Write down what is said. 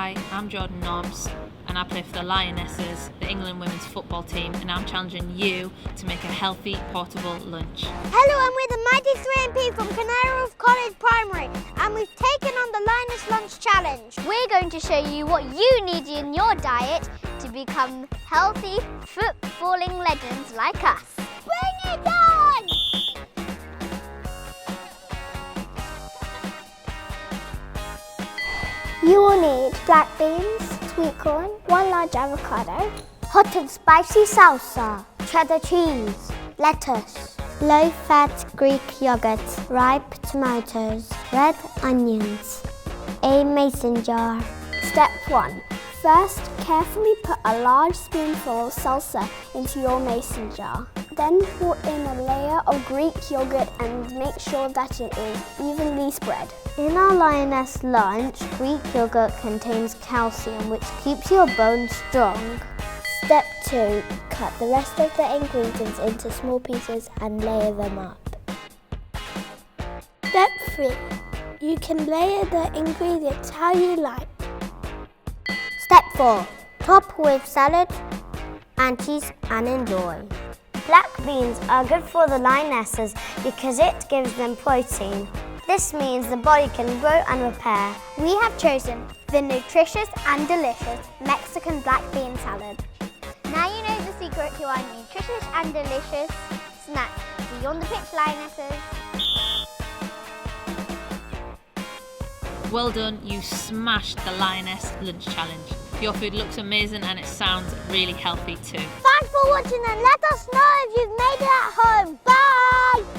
Hi, I'm Jordan Nobbs and I play for the Lionesses, the England women's football team, and I'm challenging you to make a healthy, portable lunch. Hello, I'm with the mighty 3MP from Canary Roof College Primary, and we've taken on the Lioness Lunch challenge. We're going to show you what you need in your diet to become healthy, footballing legends like us. Bring it on! You will need black beans, sweet corn, 1 large avocado, hot and spicy salsa, cheddar cheese, lettuce, low-fat Greek yogurt, ripe tomatoes, red onions, a mason jar. Step 1. First, carefully put a large spoonful of salsa into your mason jar. Then pour in a layer of Greek yogurt and make sure that it is evenly spread. In our Lioness Lunch, Greek yogurt contains calcium, which keeps your bones strong. Step 2. Cut the rest of the ingredients into small pieces and layer them up. Step 3. You can layer the ingredients how you like. Step 4. Top with salad and cheese and enjoy. Black beans are good for the lionesses because it gives them protein. This means the body can grow and repair. We have chosen the nutritious and delicious Mexican black bean salad. Now you know the secret to our nutritious and delicious snack. Beyond the pitch, lionesses. Well done, you smashed the Lioness Lunch Challenge. Your food looks amazing and it sounds really healthy too. Thanks for watching and let us know if you've made it at home. Bye!